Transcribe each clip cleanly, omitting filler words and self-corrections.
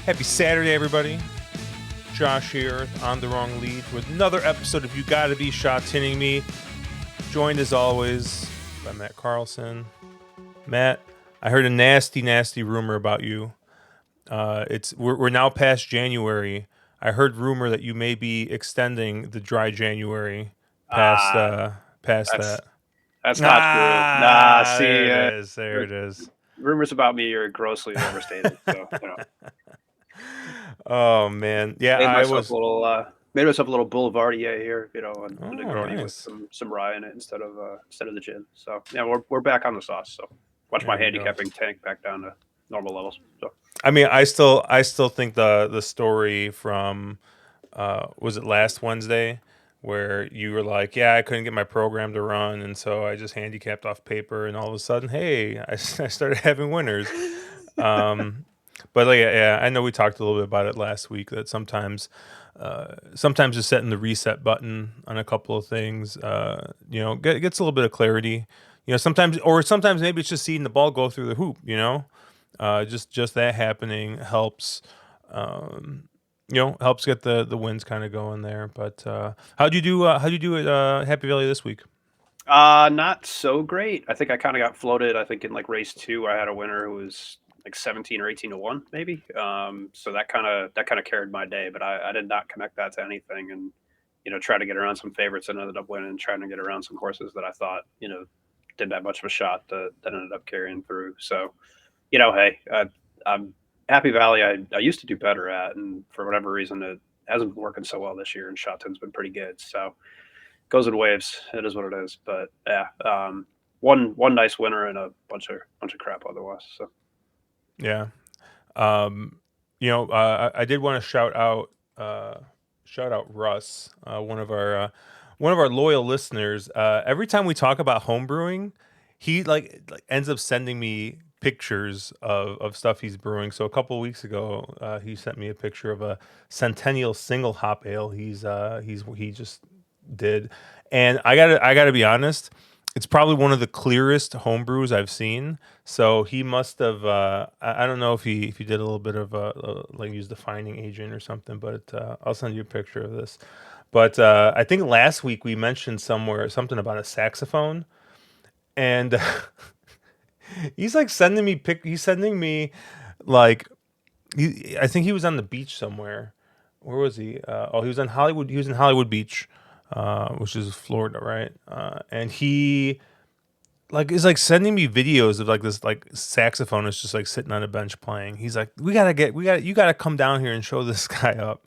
Happy Saturday, everybody. Josh here on the wrong lead with another episode of You Gotta Be Shot Tinning Me. Joined as always by Matt Carlson. Matt, I heard a nasty rumor about you. We're now past January. I heard rumor that you may be extending the dry January past Ah, past that's that. that's not true. Nah, Ah, there see, it is. There r- it is. rumors about me are grossly overstated. So Oh man, yeah, made I myself a was. little boulevardier here. A Oh, Negroni with nice. some rye in it instead of the gin. So yeah, we're back on the sauce. So watch my There you go. handicapping tank back down to normal levels. So I mean, I still think the story from was it last Wednesday where you were like, yeah, I couldn't get my program to run, and so I just handicapped off paper, and all of a sudden, hey, I started having winners. Um, but like, yeah, I know we talked a little bit about it last week that sometimes just setting the reset button on a couple of things, gets a little bit of clarity. Sometimes maybe it's just seeing the ball go through the hoop. Just that happening helps. Um, helps get the wins kind of going there. But how'd you do? How'd you do at Happy Valley this week? not so great. I think I kind of got floated. I think in like race two, I had a winner who was like 17 or 18 to 1, maybe. So that kind of carried my day, but I did not connect that to anything, and try to get around some favorites and ended up winning, trying to get around some horses that I thought didn't have much of a shot that ended up carrying through. So hey, I'm Happy Valley. I used to do better at, and for whatever reason, it hasn't been working so well this year, and Shotton's been pretty good. So goes in waves. It is what it is. But yeah, one nice winner and a bunch of crap otherwise. So Yeah. Um, I did want to shout out Russ, one of our loyal listeners. Every time we talk about homebrewing, he like ends up sending me pictures of stuff he's brewing. So a couple of weeks ago, he sent me a picture of a Centennial single hop ale he just did, and I gotta be honest, it's probably one of the clearest homebrews I've seen. So he must have. I don't know if he did a little bit of like use defining agent or something, but I'll send you a picture of this. But I think last week we mentioned somewhere something about a saxophone, and he's like sending me He's sending me like I think he was on the beach somewhere. Where was he? He was on Hollywood. He was in Hollywood Beach, which is Florida, right? And he like is like sending me videos of like this like saxophonist just like sitting on a bench playing. He's like, you gotta come down here and show this guy up.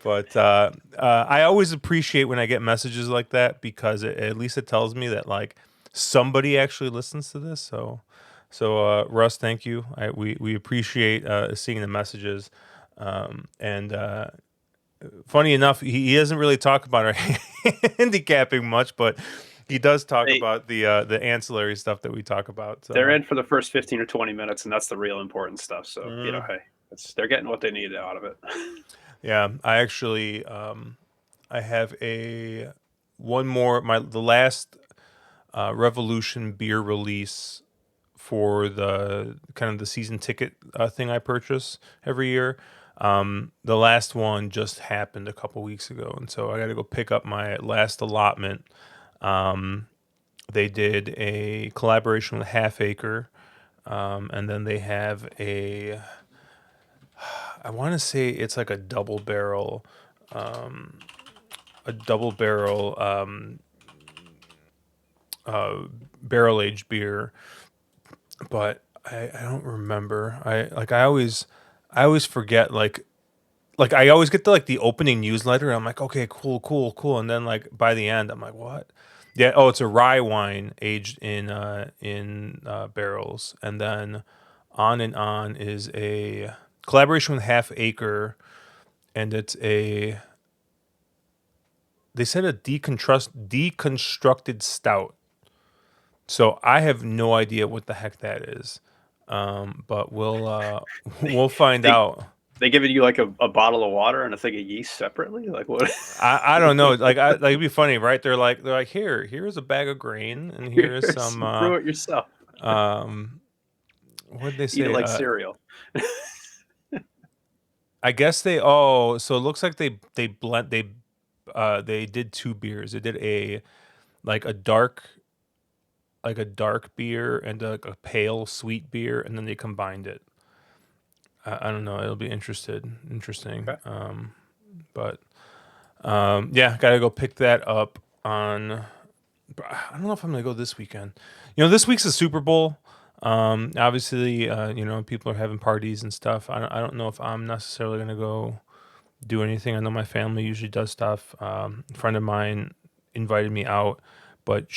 But I always appreciate when I get messages like that because at least it tells me that like somebody actually listens to this. So Russ, thank you. We appreciate seeing the messages. And funny enough, he doesn't really talk about our handicapping much, but he does talk they about the ancillary stuff that we talk about. they're So in for the first 15 or 20 minutes, and that's the real important stuff. So mm, hey, they're getting what they need out of it. yeah, I actually I have a one more my the last Revolution beer release for the kind of the season ticket thing I purchase every year. The last one just happened a couple weeks ago, and so I got to go pick up my last allotment. Um, they did a collaboration with Half Acre, and then they have I want to say it's like a double barrel uh, barrel aged beer, but I don't remember. I always forget like I always get the opening newsletter. And I'm like, okay, cool, and then like by the end, I'm like, what? Yeah. Oh, it's a rye wine aged in barrels, and then On and On is a collaboration with Half Acre, and it's a they said a deconstructed stout. So I have no idea what the heck that is, but we'll find they out. they giving you like a bottle of water and a thing of yeast separately. Like what? I don't know. Like it'd be funny, right? They're like here's a bag of grain, and here is Here's some brew it yourself. um what did they Eat it say? like cereal. I guess so it looks like they did two beers. They did a like a dark like a dark beer and a pale sweet beer, and then they combined it. I don't know. It'll be interesting. Okay. But yeah, gotta go pick that up on. I don't know if I'm gonna go this weekend. This week's the Super Bowl. Obviously, people are having parties and stuff. I don't know if I'm necessarily gonna go do anything. I know my family usually does stuff. A friend of mine invited me out, but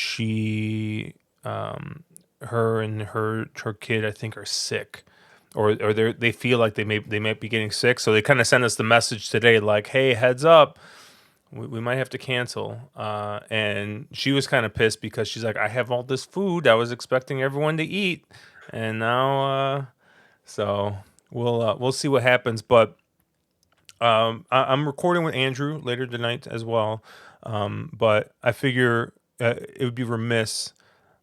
her and her kid, I think, are sick, or they feel like they might be getting sick. So they kind of sent us the message today, like, "Hey, heads up, we might have to cancel." And she was kind of pissed because she's like, "I have all this food. I was expecting everyone to eat, and now so we'll see what happens." But I'm recording with Andrew later tonight as well. But I figure it would be remiss.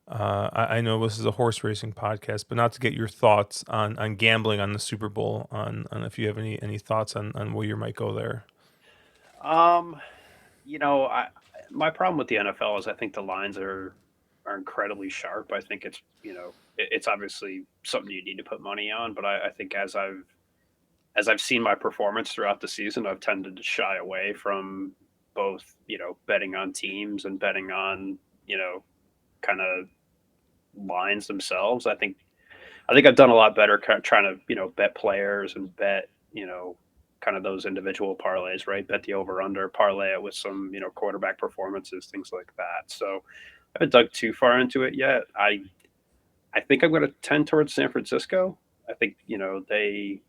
I know this is a horse racing podcast, but not to get your thoughts on gambling on the Super Bowl. On if you have any thoughts on where you might go there. Um, I my problem with the NFL is I think the lines are incredibly sharp. I think it's it's obviously something you need to put money on, but I think as I've seen my performance throughout the season, I've tended to shy away from both betting on teams and betting on kind of lines themselves. I think I've done a lot better trying to bet players and bet kind of those individual parlays, right? Bet the over under, parlay it with some quarterback performances, things like that. So I haven't dug too far into it yet. I think I'm going to tend towards San Francisco. I think they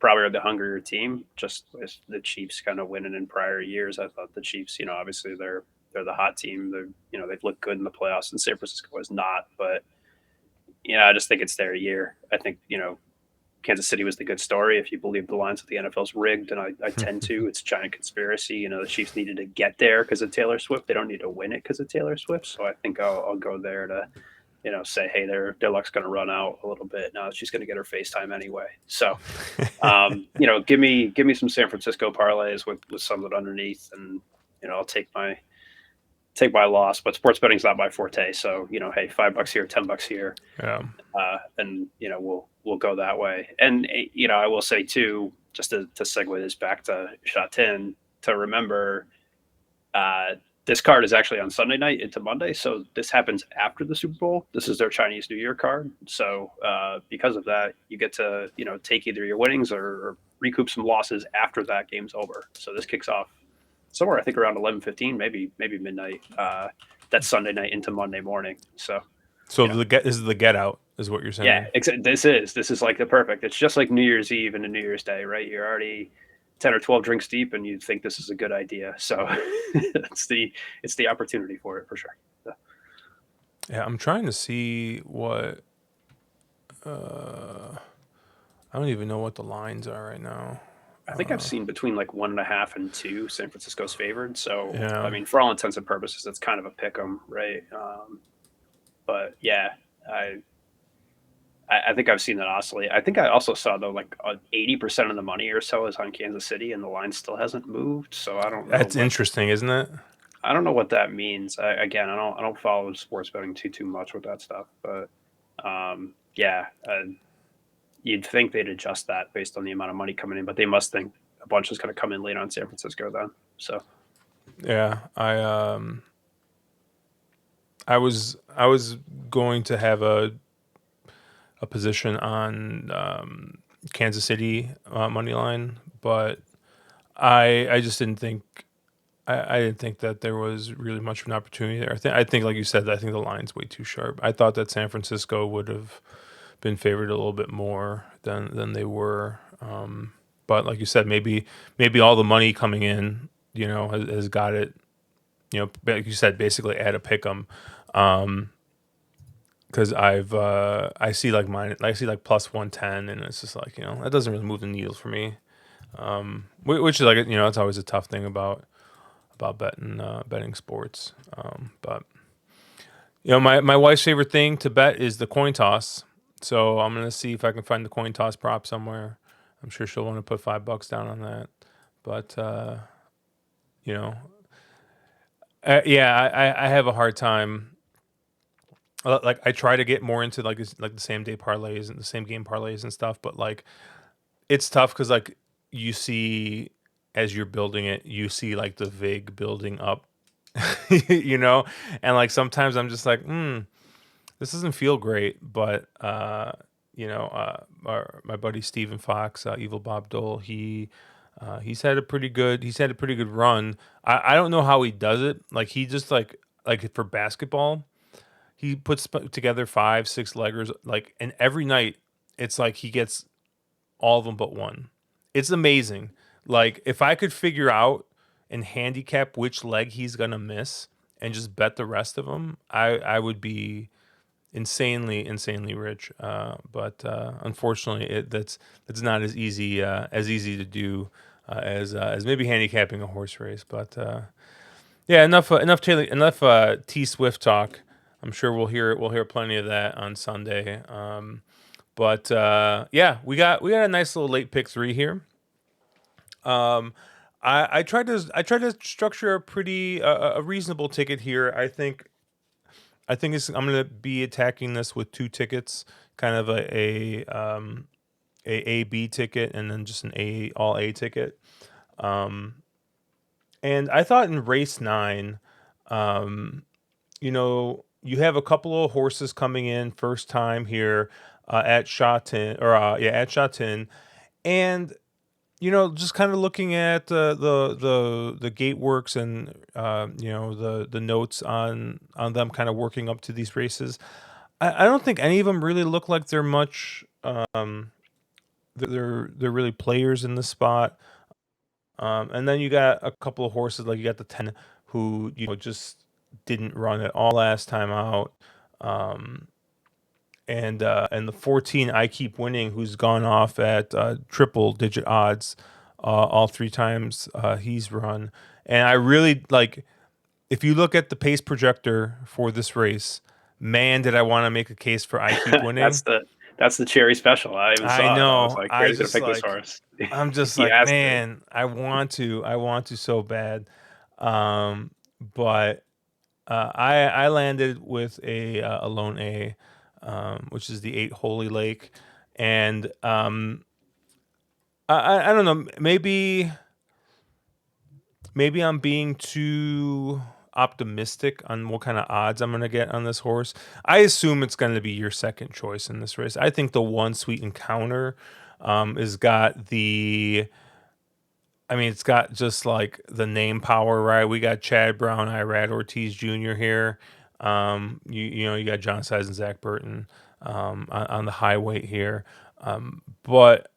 probably are the hungrier team. Just with the Chiefs kind of winning in prior years, I thought the Chiefs, obviously they're the hot team. They've looked good in the playoffs, and San Francisco is not. But I just think it's their year. I think Kansas City was the good story. If you believe the lines that the NFL's rigged, and I tend to, it's a giant conspiracy. The Chiefs needed to get there because of Taylor Swift. They don't need to win it because of Taylor Swift. So I think I'll go there to say, hey, their luck's going to run out a little bit. Now she's going to get her FaceTime anyway. So give me some San Francisco parlays with something underneath, and I'll take my loss. But sports betting's not my forte, so hey, $5 here, $10 here, Yeah. and we'll go that way. And I will say too, just to segue this back to Shatin, to remember, uh, this card is actually on Sunday night into Monday, so this happens after the Super Bowl. This is their Chinese New Year card, so because of that, you get to take either your winnings or recoup some losses after that game's over. So this kicks off somewhere I think around 11:15, maybe midnight. That's Sunday night into Monday morning. So So you know, this is the get out, is what you're yeah, saying. this is like the perfect. It's just like New Year's Eve and a New Year's Day, right? You're already 10 or 12 drinks deep, and you think this is a good idea. So it's the opportunity for it for sure. So, Yeah, I'm trying to see what. Uh, I don't even know what the lines are right now. I think I've seen between like 1.5 and 2. San Francisco's favored. So I Yeah, mean, for all intents and purposes, it's kind of a pick 'em, right? But yeah, I I think I've seen that oscillate. I think I also saw though like 80% of the money or so is on Kansas City, and the line still hasn't moved. So I don't know that's what interesting, isn't it? that means. Again, I don't follow sports betting too much with that stuff, but yeah, you'd think they'd adjust that based on the amount of money coming in, but they must think a bunch is going to come in late on San Francisco then. So Yeah, I was going to have a position on Kansas City money line, but I just didn't think I didn't think that there was really much of an opportunity there. I think like you said, I think the line's way too sharp. I thought that San Francisco would have been favored a little bit more than they were. But like you said, maybe all the money coming in, has got it. Like you said, basically at a pick 'em. Because I see like I see like plus 110, and it's just like that doesn't really move the needle for me. Which is like it's always a tough thing about betting sports. But my wife's favorite thing to bet is the coin toss. So I'm gonna see if I can find the coin toss prop somewhere. I'm sure she'll want to put $5 down on that. But you know, yeah, I have a hard time. Like I try to get more into like the same day parlays and the same game parlays and stuff, but like it's tough because like you see as you're building it, you see like the vig building up, you know, and like sometimes I'm just like, this doesn't feel great, but my buddy Stephen Fox, Evil Bob Dole, he's had a pretty good run. I don't know how he does it. Like he just like for basketball, he puts together 5 6 leggers like, and every night it's like he gets all of them but one. It's amazing. Like if I could figure out and handicap which leg he's gonna miss and just bet the rest of them, I would be insanely rich. But unfortunately, that's not as easy to do as maybe handicapping a horse race. But yeah, enough T Swift talk. I'm sure we'll hear plenty of that on Sunday. But yeah, we got a nice little late pick three here. Um, I tried to structure a pretty a reasonable ticket here. I think I'm gonna be attacking this with two tickets, kind of a B ticket and then just an A all A ticket. Um, and I thought in race 9, um, you have a couple of horses coming in first time here at Shotton or yeah at Shotton, and just kind of looking at the gate works and the notes on them kind of working up to these races. I don't think any of them really look like they're much. They're really players in the spot. And then you got a couple of horses like you got the 10 who just didn't run at all last time out. Um, and the 14 I keep winning who's gone off at triple digit odds all 3 times he's run. And I really like if you look at the pace projector for this race, man, did I want to make a case for I keep winning. that's the that's the cherry special. I even I saw it. I was know. like, Gary's gonna pick this horse. I'm just He like, has to. man, I want to so bad. Um, but I landed with a lone A, which is the 8 Holy Lake, and I don't know, maybe I'm being too optimistic on what kind of odds I'm going to get on this horse. I assume it's going to be your second choice in this race. I think the one Sweet Encounter has got it's got just like the name power, right? We got Chad Brown, Irad Ortiz Jr. here. You got John Size and Zach Burton on the high weight here. But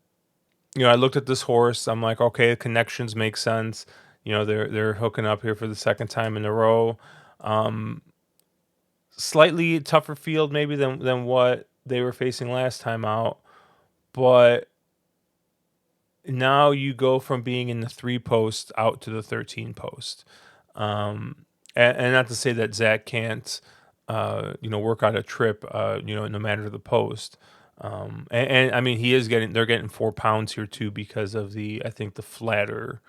I looked at this horse. I'm like, okay, connections make sense. They're hooking up here for the second time in a row. Um, Slightly tougher field maybe than what they were facing last time out, but now you go from being in the 3 post out to the 13 post. And not to say that Zach can't, work out a trip, no matter the post. And I mean, they're getting 4 pounds here too because of I think the flatter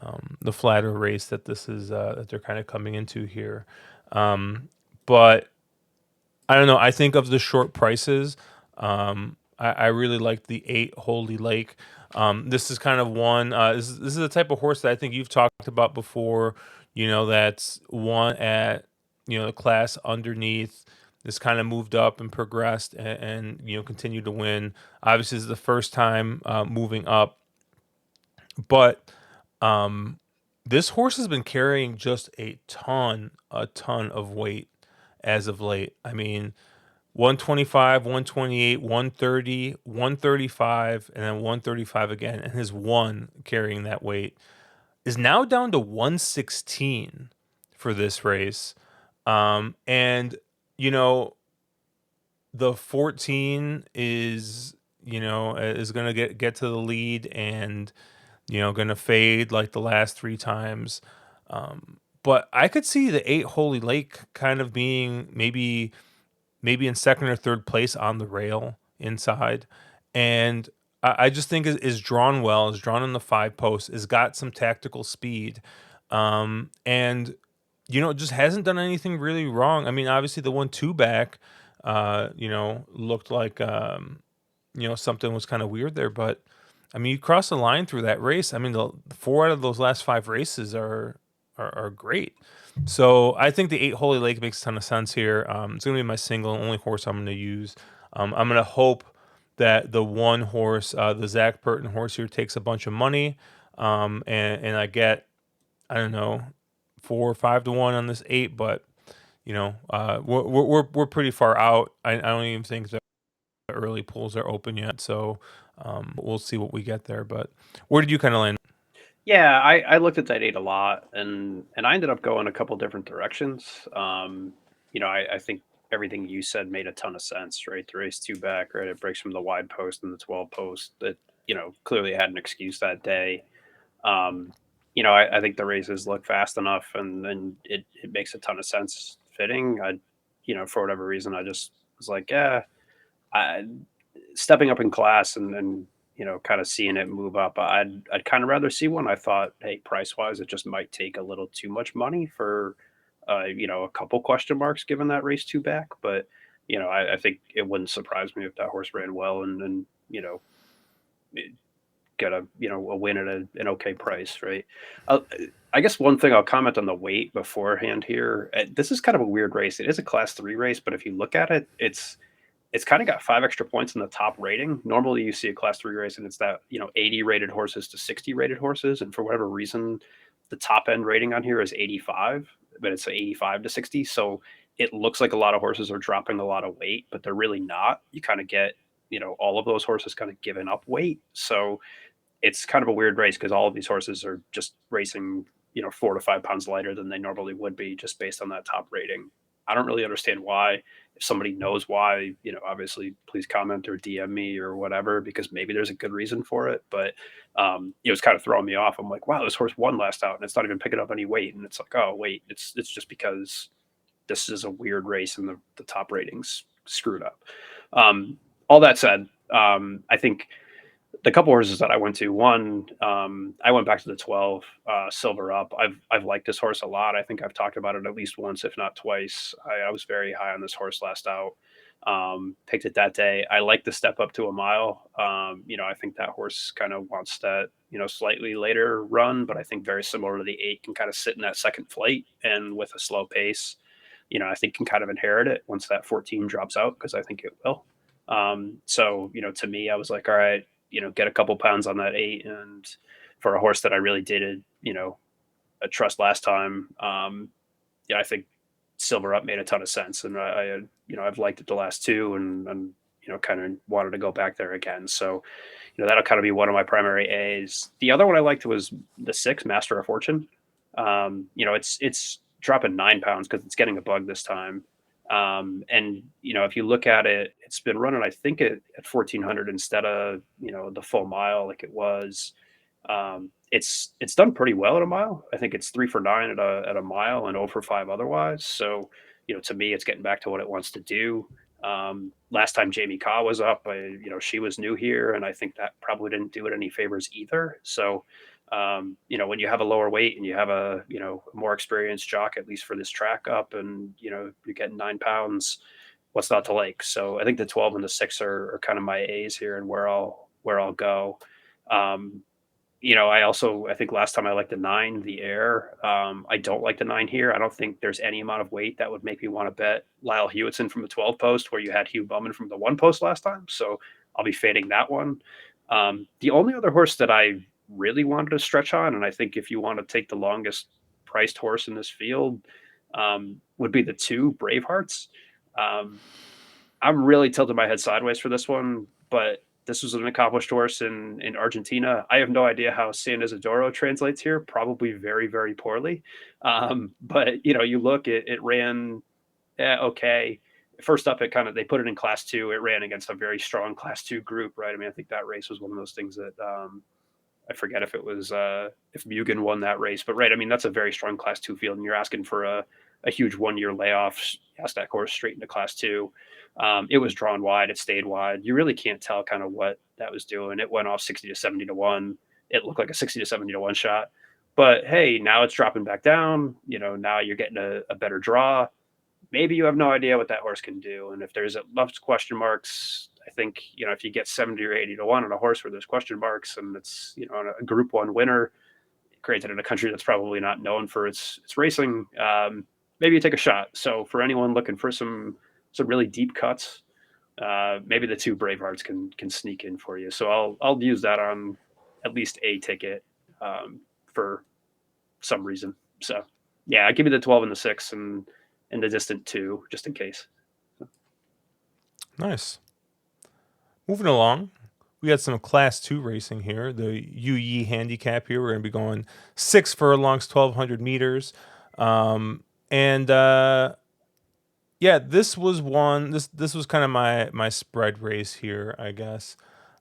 race that this is, that they're kind of coming into here. But I don't know. I think of the short prices. I really like the 8 Holy Lake. This is kind of one. This is the type of horse that I think you've talked about before. That's one at the class underneath. This kind of moved up and progressed and continued to win. Obviously, this is the first time moving up, but um, this horse has been carrying just a ton of weight as of late. I mean, 125, 128, 130, 135, and then 135 again. And his one carrying that weight is now down to 116 for this race. And, you know, the 14 is going to get to the lead and, going to fade like the last 3 times. But I could see the 8 Holy Lake kind of being maybe in second or third place on the rail inside. And I just think is drawn well, is drawn in the 5 post, has got some tactical speed, and, just hasn't done anything really wrong. I mean, obviously, the 1-2 back, looked like, something was kinda weird there, but, I mean, you cross the line through that race. I mean, the 4 out of those last 5 races are great. So, I think the 8 Holy Lake makes a ton of sense here. It's gonna be my single, only horse I'm gonna use. I'm gonna hope that the one horse, the Zach Burton horse here, takes a bunch of money, and I get, I don't know, 4 or 5 to 1 on this 8, but, we're pretty far out. I don't even think the early pools are open yet, so, we'll see what we get there, but where did you kinda land? Yeah, I looked at that 8 a lot, and I ended up going a couple different directions. I think everything you said made a ton of sense, right? The race 2 back, right? It breaks from the wide post and the 12 post that, clearly had an excuse that day. I think the races look fast enough, and it makes a ton of sense fitting. For whatever reason, I just was like, yeah, I stepping up in class and kind of seeing it move up. I'd kind of rather see one. I thought, hey, price wise, it just might take a little too much money for a couple question marks given that race 2 back. But I think it wouldn't surprise me if that horse ran well and get a win at an okay price, right? Uh, I guess one thing I'll comment on the weight beforehand here. This is kind of a weird race. It is a Class 3 race, but if you look at it, it's kind of got 5 extra points in the top rating. Normally, you see a Class 3 race, and it's that 80 rated horses to 60 rated horses, and for whatever reason, the top end rating on here is 85, but it's 85 to 60. So it looks like a lot of horses are dropping a lot of weight, but they're really not. You kind of get all of those horses kind of giving up weight. So it's kind of a weird race because all of these horses are just racing, 4 to 5 pounds lighter than they normally would be just based on that top rating. I don't really understand why. If somebody knows why, obviously please comment or DM me or whatever, because maybe there's a good reason for it. But it was kind of throwing me off. I'm like, wow, this horse won last out and it's not even picking up any weight. And it's like, oh wait, it's just because this is a weird race and the top ratings screwed up. All that said, I think the couple horses that I went to, one, I went back to the 12, Silver Up. I've liked this horse a lot. I think I've talked about it at least once, if not twice. I was very high on this horse last out. Picked it that day. I like the step up to a mile. I think that horse kind of wants that, slightly later run, but I think very similar to the 8 can kind of sit in that second flight and with a slow pace, I think can kind of inherit it once that 14 drops out because I think it will. To me, I was like, all right, get a couple pounds on that 8. And for a horse that I really did, a trust last time, I think Silver Up made a ton of sense. And I've liked it the last two and kind of wanted to go back there again. So, that'll kind of be one of my primary A's. The other one I liked was the 6 Master of Fortune. It's dropping 9 pounds because it's getting a bug this time. And if you look at it, it's been running, I think, at 1400 instead of the full mile like it was. It's done pretty well at a mile. I think it's 3 for 9 at a mile and 0 for 5 otherwise. So to me, it's getting back to what it wants to do. Last time Jamie Kaw was up, she was new here, and I think that probably didn't do it any favors either. So when you have a lower weight and you have a more experienced jock, at least for this track up, and you're getting 9 pounds, what's not to like? So I think the 12 and the 6 are kind of my A's here and where I'll go. Um, I think last time I liked the 9, the air. I don't like the 9 here. I don't think there's any amount of weight that would make me want to bet Lyle Hewitson from the 12 post where you had Hugh Bowman from the 1 post last time. So I'll be fading that one. The only other horse that I really wanted to stretch on, and I think if you want to take the longest priced horse in this field, would be the 2 Bravehearts. Um, I'm really tilting my head sideways for this one, but this was an accomplished horse in Argentina. I have no idea how San Isidoro translates here. Probably very, very poorly. But you look, it ran okay. First up, they put it in Class 2. It ran against a very strong Class 2 group, right? I mean, I think that race was one of those things that I forget if it was if Mugen won that race, but right. I mean, that's a very strong Class 2 field, and you're asking for a a huge 1 year layoff. Cast that horse straight into Class Two. It was drawn wide. It stayed wide. You really can't tell kind of what that was doing. It went off 60 to 70 to 1. It looked like a 60 to 70 to 1 shot. But hey, now it's dropping back down. Now you're getting a better draw. Maybe you have no idea what that horse can do. And if there's enough question marks, I think, if you get 70 or 80 to 1 on a horse where there's question marks and it's, a Group One winner, granted in a country that's probably not known for its racing, maybe you take a shot. So for anyone looking for some really deep cuts, maybe the two Bravehearts can sneak in for you. So I'll use that on at least a ticket for some reason. So yeah, I give you the 12 and the 6 and the distant 2 just in case. Nice. Moving along, we got some Class 2 racing here. The UE handicap here. We're going to be going 6 furlongs, 1,200 meters. And yeah, this was one. This was kind of my spread race here, I guess.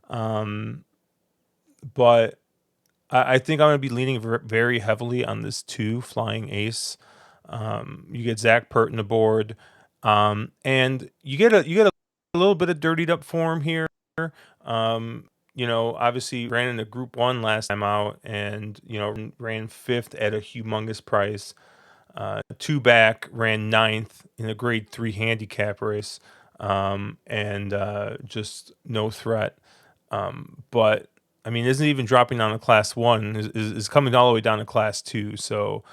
But I think I'm going to be leaning very heavily on this 2 Flying Ace. You get Zach Purton aboard, and you get a little bit of dirtied up form here. Obviously ran in a Group One last time out, and ran fifth at a humongous price. Two back ran ninth in a Grade 3 handicap race, and just no threat. But I mean, isn't even dropping down to Class 1, is coming all the way down to Class 2. So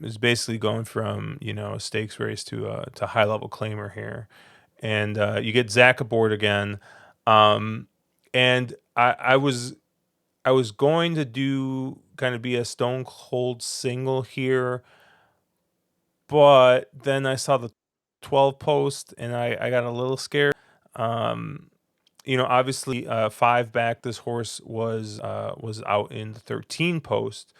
is basically going from a stakes race to high level claimer here, and you get Zach aboard again. And I was going to do kind of be a stone cold single here, but then I saw the 12 post and I got a little scared. Um, Obviously, 5 back, this horse was out in the 13 post,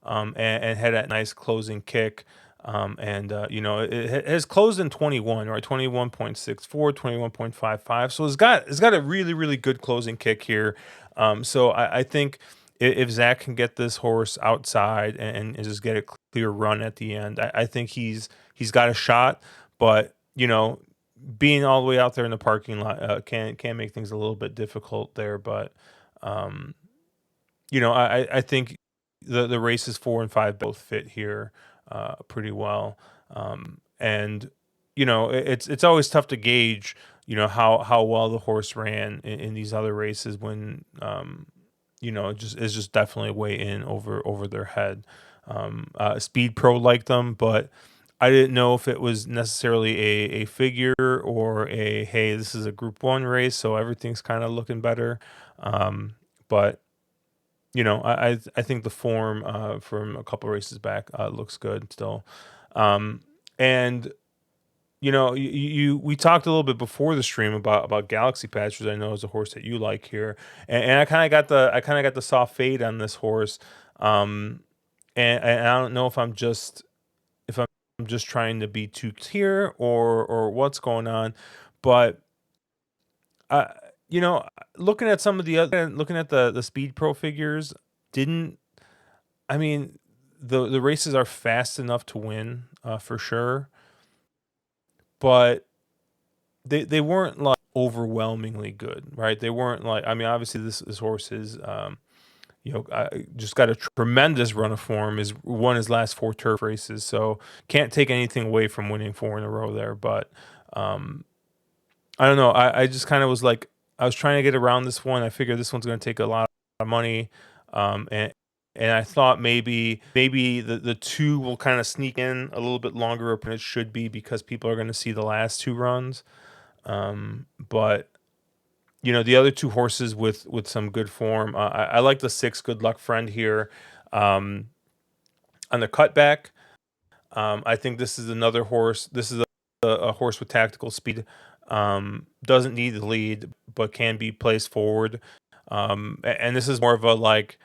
and had that nice closing kick. And it has closed in 21, right? 21.64, 21.55. So it's got a really, really good closing kick here. So I think if Zach can get this horse outside and just get a clear run at the end, I think he's got a shot. But being all the way out there in the parking lot can make things a little bit difficult there. But um, I think the races 4 and 5 both fit here pretty well. And it's always tough to gauge how well the horse ran in these other races when it's just definitely way in over their head. Speed Pro liked them, but I didn't know if it was necessarily a figure or a hey, this is a Group One race, so everything's kind of looking better. But I think the form from a couple races back looks good still. And we talked a little bit before the stream about Galaxy Patch, which I know is a horse that you like here, and I kind of got the soft fade on this horse. And I don't know if I'm just trying to be too here or what's going on, but uh, you know, looking at some of looking at the Speed Pro figures, didn't I mean the races are fast enough to win for sure, but they weren't like overwhelmingly good, right? They weren't like I mean, obviously this horse is just got a tremendous run of form. Is won his last 4 turf races, so can't take anything away from winning 4 in a row there. But um, I don't know. I just kind of was like I was trying to get around this one. I figured this one's going to take a lot of money, and I thought maybe the 2 will kind of sneak in a little bit longer than it should be because people are going to see the last 2 runs. But the other 2 horses with some good form. I like the 6 Good Luck Friend here um, on the cutback. I think this is another horse. This is a horse with tactical speed. Doesn't need the lead, but can be placed forward. And this is more of a like,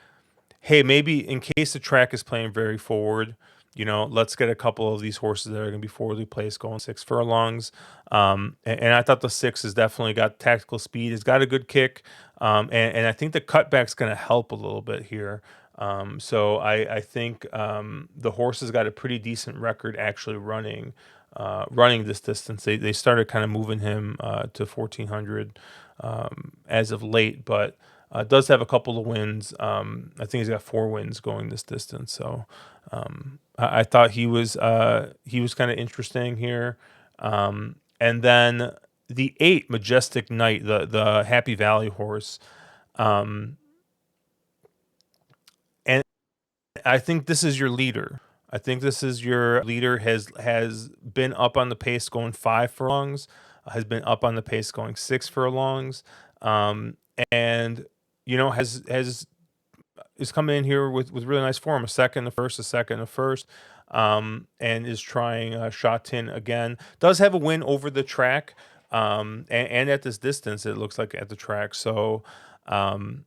hey, maybe in case the track is playing very forward, let's get a couple of these horses that are going to be forwardly placed going 6 furlongs. And I thought the 6 has definitely got tactical speed. It's got a good kick. And I think the cutback's going to help a little bit here. So I think the horse has got a pretty decent record actually running this distance. They started kind of moving him to 1400 as of late, but does have a couple of wins. I think he's got 4 wins going this distance. So I thought he was kind of interesting here. And then the 8 Majestic Knight, the Happy Valley horse. Um, and I think this is your leader. I think this is your leader has been up on the pace going 5 furlongs, has been up on the pace going 6 furlongs, um, and has is coming in here with really nice form. A second, a first, a second, a first, and is trying shot tin again. Does have a win over the track, and at this distance, it looks like at the track. So. Um,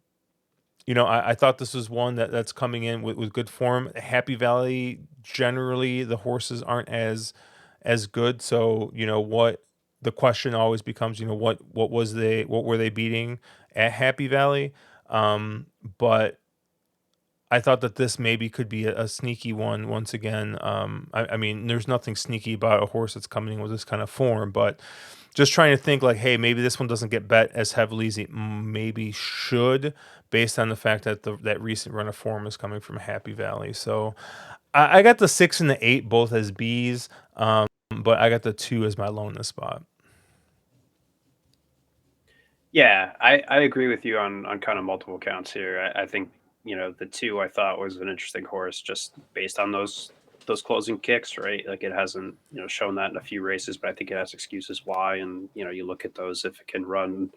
I thought this was one that's coming in with good form. Happy Valley, generally, the horses aren't as good. So, what the question always becomes, what were they beating at Happy Valley? Um, but I thought that this maybe could be a sneaky one once again. I mean, there's nothing sneaky about a horse that's coming in with this kind of form, but just trying to think like, hey, maybe this one doesn't get bet as heavily as it maybe should, based on the fact that that recent run of form is coming from Happy Valley. So I got the 6 and the 8 both as B's, but I got the 2 as my low in this spot. Yeah, I agree with you on kind of multiple counts here. I think the two I thought was an interesting horse just based on those closing kicks, right? Like it hasn't shown that in a few races, but I think it has excuses why. And you look at those if it can run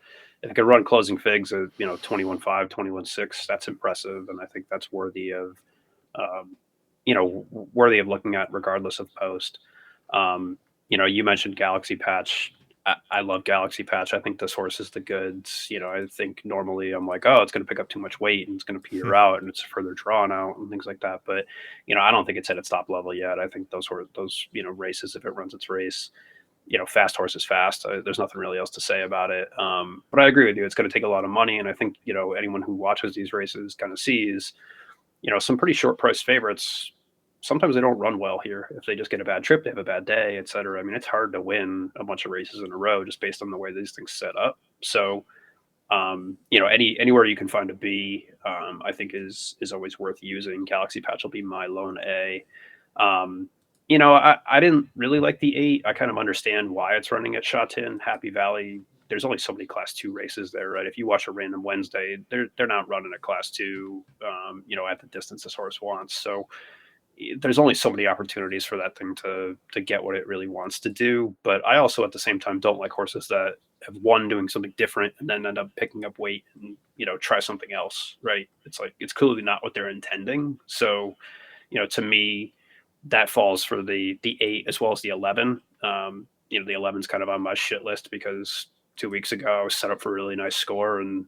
closing figs at 21.5, 21.6, that's impressive, and I think that's um, worthy of looking at regardless of post. You mentioned Galaxy Patch. I love Galaxy Patch. I think this horse is the goods. I think normally I'm like, oh, it's going to pick up too much weight and it's going to peter out and it's further drawn out and things like that. But I don't think it's at its top level yet. I think those races, if it runs its race, fast horse is fast. There's nothing really else to say about it. But I agree with you. It's going to take a lot of money, and I think anyone who watches these races kind of sees some pretty short price favorites. Sometimes they don't run well here. If they just get a bad trip, they have a bad day, et cetera. I mean, it's hard to win a bunch of races in a row just based on the way these things set up. So, anywhere you can find a B, I think is always worth using. Galaxy Patch will be my lone A. I didn't really like the 8. I kind of understand why it's running at Shatin. Happy Valley, there's only so many Class 2 races there, right? If you watch a random Wednesday, they're not running a Class 2, at the distance this horse wants. So there's only so many opportunities for that thing to get what it really wants to do. But I also at the same time don't like horses that have won doing something different and then end up picking up weight and try something else, right? It's like it's clearly not what they're intending. So to me, that falls for the 8 as well as the 11. The 11's kind of on my shit list because 2 weeks ago I was set up for a really nice score, and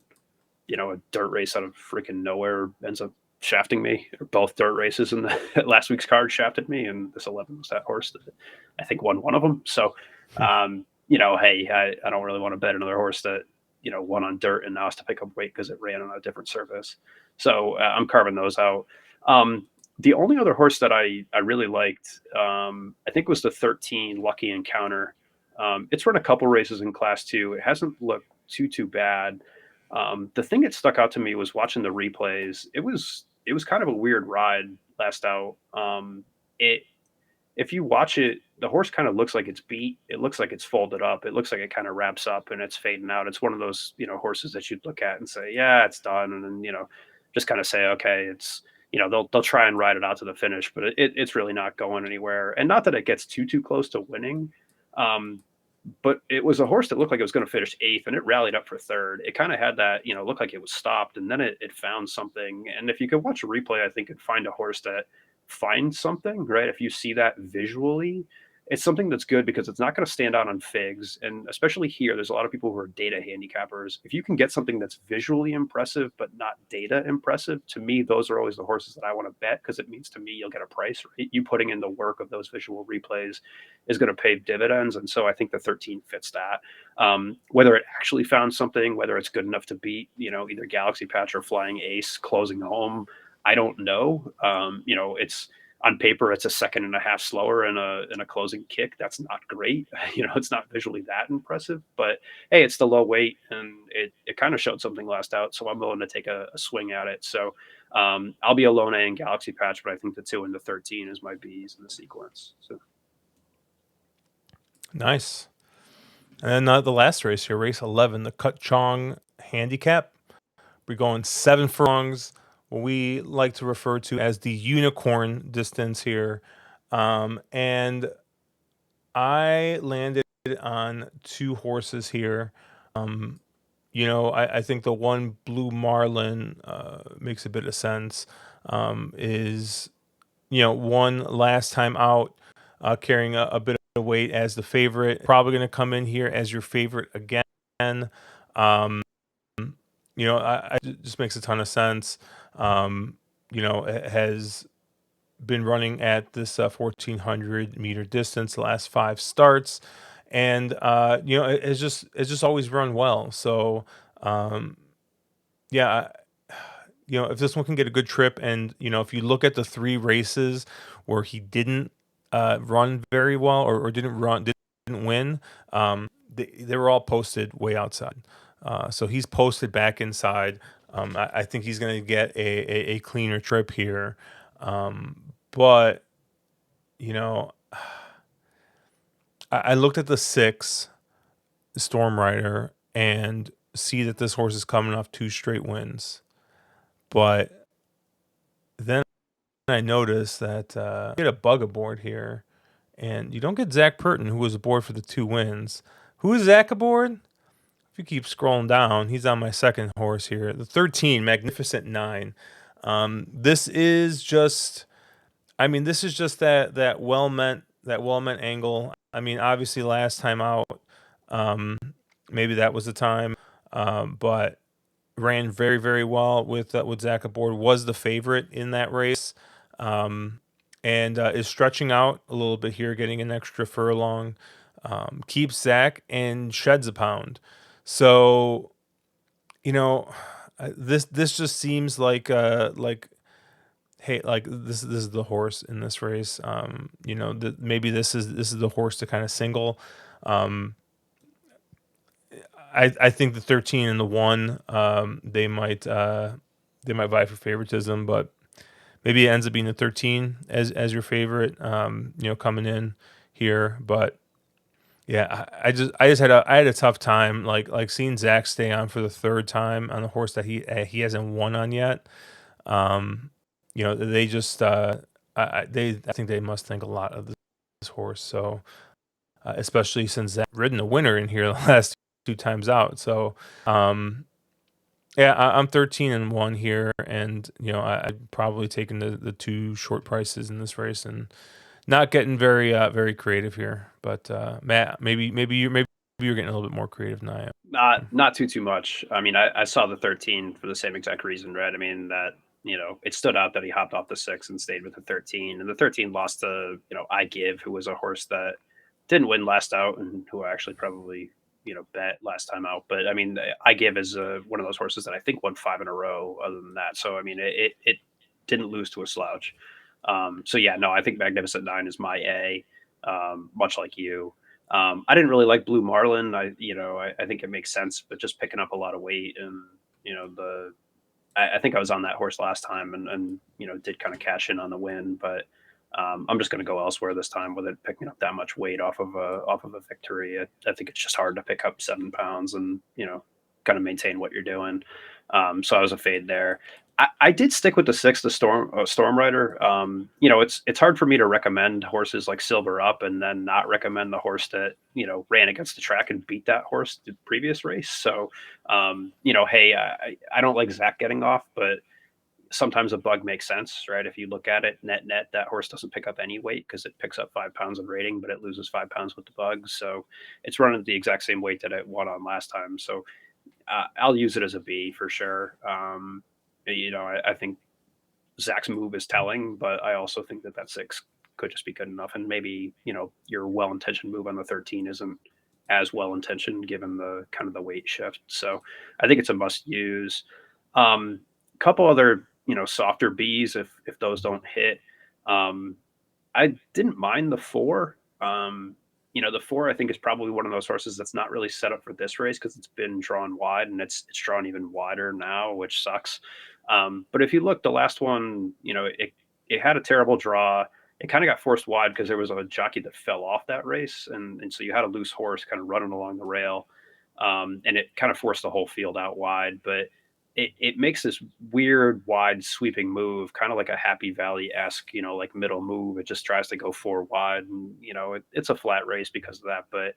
a dirt race out of freaking nowhere ends up shafting me. Both dirt races in the last week's card shafted me, and this 11 was that horse that I think won one of them. So, hey, I don't really want to bet another horse that won on dirt and now has to pick up weight because it ran on a different surface. So I'm carving those out. The only other horse that I really liked, I think, was the 13 Lucky Encounter. It's run a couple races in Class 2. It hasn't looked too bad. The thing that stuck out to me was watching the replays. It was kind of a weird ride last out. It If you watch it, the horse kind of looks like it's beat. It looks like it's folded up. It looks like it kind of wraps up and it's fading out. It's one of those horses that you'd look at and say, yeah, it's done, and then just kind of say, okay, it's they'll try and ride it out to the finish, but it's really not going anywhere. And not that it gets too close to winning. Um, but it was a horse that looked like it was going to finish 8th, and it rallied up for 3rd. It kind of had that, looked like it was stopped, and then it found something. And if you could watch a replay, I think you'd find a horse that finds something, right? If you see that visually, it's something that's good because it's not going to stand out on figs. And especially here, there's a lot of people who are data handicappers. If you can get something that's visually impressive, but not data impressive, to me, those are always the horses that I want to bet because it means to me you'll get a price, right? You putting in the work of those visual replays is going to pay dividends. And so I think the 13 fits that. Whether it actually found something, whether it's good enough to beat, either Galaxy Patch or Flying Ace closing home, I don't know. It's on paper it's a second and a half slower in a closing kick. That's not great. It's not visually that impressive, but hey, it's the low weight and it kind of showed something last out, so I'm willing to take a swing at it. So I'll be a lone A in Galaxy Patch, but I think the 2 and the 13 is my B's in the sequence. So Nice. And then the last race here, race 11, the Cut Chong Handicap. We're going 7 furlongs, what we like to refer to as the unicorn distance here. And I landed on 2 horses here. Um, I think the one Blue Marlin makes a bit of sense. Is one last time out, carrying a bit of weight as the favorite. Probably going to come in here as your favorite again. Um, it just makes a ton of sense. It has been running at this 1400-meter distance the last 5 starts, and it's just always run well. So um, yeah, if this one can get a good trip, and if you look at the 3 races where he didn't run very well, or didn't win, they were all posted way outside. So he's posted back inside. I think he's going to get a cleaner trip here. But you know, I looked at the 6 Storm Rider and see that this horse is coming off 2 straight wins. But then I noticed that get a bug aboard here, and you don't get Zach Purton, who was aboard for the 2 wins. Who is Zach aboard? If you keep scrolling down, he's on my second horse here, the 13 Magnificent Nine. This is just, this is just that well meant angle. Obviously last time out, um, maybe that was the time, but ran very, very well with Zach aboard. Was the favorite in that race, um, and is stretching out a little bit here, getting an extra furlong. Keeps Zach and sheds a pound. So you know, this just seems like, hey, like this is the horse in this race. Maybe this is the horse to kind of single. Um, I think the 13 and the 1, they might vie for favoritism, but maybe it ends up being the 13 as your favorite. Coming in here, but yeah, I had a tough time like seeing Zach stay on for the 3rd time on the horse that he hasn't won on yet. Um, they just I think they must think a lot of this horse. So especially since Zach ridden a winner in here the last 2 times out. So yeah, I'm 13-1 here, and I'd probably taken the 2 short prices in this race and not getting very creative here. But Matt, maybe you're getting a little bit more creative than I am. not too much. I mean, I saw the 13 for the same exact reason, right? I mean that it stood out that he hopped off the 6 and stayed with the 13, and the 13 lost to I Give, who was a horse that didn't win last out, and who I actually probably bet last time out. But I mean, I Give is one of those horses that I think won 5 in a row. Other than that, so I mean, it didn't lose to a slouch. So yeah, no, I think Magnificent Nine is my A, much like you. I didn't really like Blue Marlin. I think it makes sense, but just picking up a lot of weight, and I think I was on that horse last time, and did kind of cash in on the win, but I'm just going to go elsewhere this time with it picking up that much weight off of a victory. I think it's just hard to pick up 7 pounds and kind of maintain what you're doing. So I was a fade there. I did stick with the 6, the Storm Rider. It's hard for me to recommend horses like Silver Up and then not recommend the horse that ran against the track and beat that horse the previous race. So hey, I don't like Zach getting off, but sometimes a bug makes sense, right? If you look at it net net, that horse doesn't pick up any weight because it picks up 5 pounds of rating, but it loses 5 pounds with the bug. So it's running the exact same weight that it won on last time. So I'll use it as a B for sure. I think Zach's move is telling, but I also think that 6 could just be good enough. And maybe, your well intentioned move on the 13 isn't as well intentioned given the kind of the weight shift. So I think it's a must use. Couple other softer Bs if those don't hit. Um, I didn't mind the four. The four I think is probably one of those horses that's not really set up for this race because it's been drawn wide and it's drawn even wider now, which sucks. But if you look, the last one, it had a terrible draw. It kind of got forced wide because there was a jockey that fell off that race, and so you had a loose horse kind of running along the rail, and it kind of forced the whole field out wide. But it makes this weird wide sweeping move, kind of like a Happy Valley esque, like middle move. It just tries to go four wide, and it's a flat race because of that. But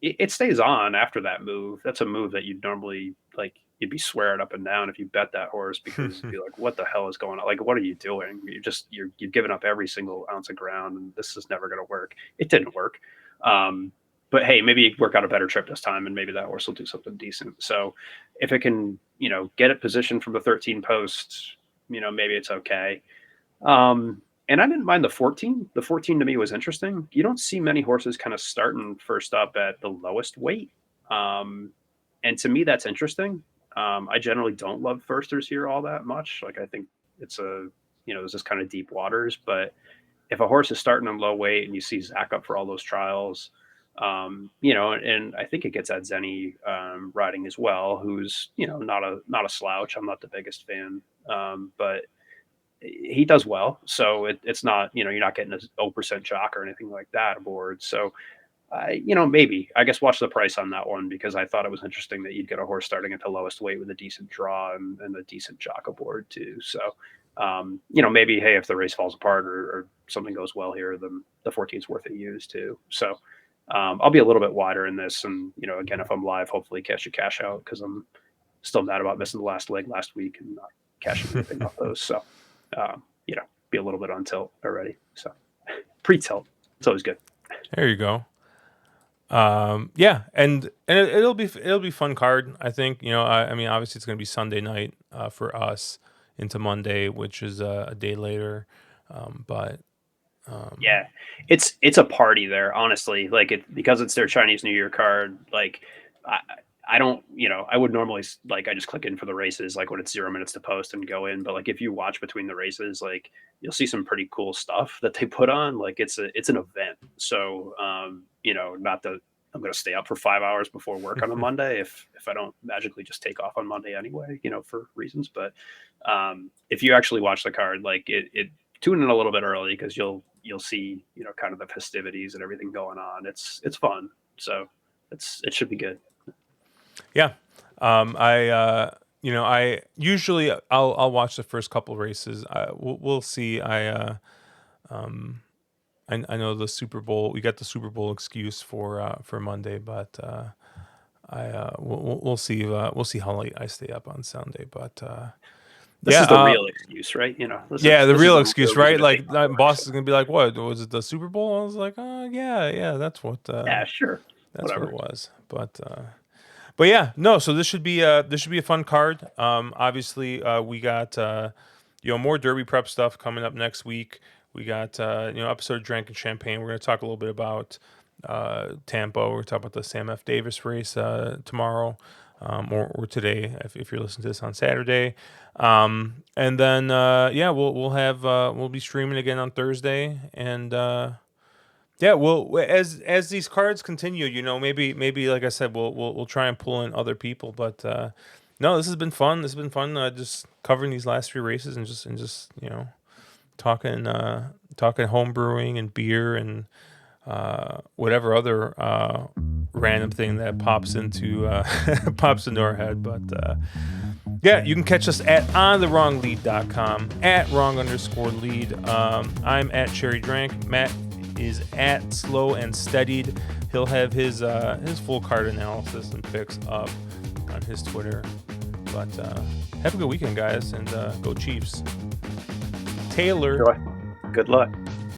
it stays on after that move. That's a move that you'd normally like. You'd be swearing up and down if you bet that horse because you'd be like, "What the hell is going on? Like, what are you doing? You've given up every single ounce of ground, and this is never going to work." It didn't work. But hey, maybe you work out a better trip this time, and maybe that horse will do something decent. So if it can, get it positioned from the 13 post, maybe it's okay. And I didn't mind the 14. The 14 to me was interesting. You don't see many horses kind of starting first up at the lowest weight. And to me, that's interesting. I generally don't love firsters here all that much. Like, I think it's there's this kind of deep waters. But if a horse is starting in low weight and you see Zach up for all those trials, and I think it gets at Zenny riding as well, who's not a slouch. I'm not the biggest fan, but he does well. So it's not you're not getting a 0% jock or anything like that aboard. So maybe I guess watch the price on that one because I thought it was interesting that you'd get a horse starting at the lowest weight with a decent draw and a decent jock aboard too. So maybe hey, if the race falls apart or something goes well here, then the 14 is worth a use too. So I'll be a little bit wider in this, and again, if I'm live, hopefully catch a cash out because I'm still mad about missing the last leg last week and not cashing anything off those. So be a little bit on tilt already. So pre-tilt, it's always good. There you go. Yeah, and it'll be fun card. I think I mean obviously it's gonna be Sunday night for us into Monday, which is a day later. But Yeah, it's a party there, honestly. Like because it's their Chinese New Year card. Like I I don't I would normally like I just click in for the races like when it's 0 minutes to post and go in. But like if you watch between the races, like you'll see some pretty cool stuff that they put on. Like it's an event. So not that I'm going to stay up for 5 hours before work on a Monday if I don't magically just take off on Monday anyway, for reasons. But if you actually watch the card, like it tune in a little bit early because you'll see kind of the festivities and everything going on. It's fun, so it should be good. yeah, I usually I'll watch the first couple races. We'll see. I know the Super Bowl. We got the Super Bowl excuse for Monday, but we'll see. We'll see how late I stay up on Sunday. But This is the real excuse, right? The this is real the excuse, real reason right? to Like take my my boss horse. is gonna be like, "What was it? The Super Bowl?" I was like, yeah, that's what Yeah, sure, that's what it whatever. was." But yeah, no. So this should be a fun card. Obviously, we got more Derby prep stuff coming up next week. We got episode of Drank and Champagne. We're gonna talk a little bit about Tampa. We're gonna talk about the Sam F. Davis race tomorrow. Or today, if you're listening to this on Saturday, and then we'll be streaming again on Thursday, and yeah, well, as these cards continue, maybe like I said, we'll try and pull in other people. But no, this has been fun. This has been fun. Just covering these last three races and just talking home brewing and beer and whatever other random thing that pops into our head. But yeah, you can catch us at onthewronglead.com at wrong_lead. I'm at Cherry Drank. Matt is at Slow and Steadied. He'll have his full card analysis and picks up on his Twitter. But have a good weekend, guys, and go Chiefs. Taylor. Enjoy. Good luck.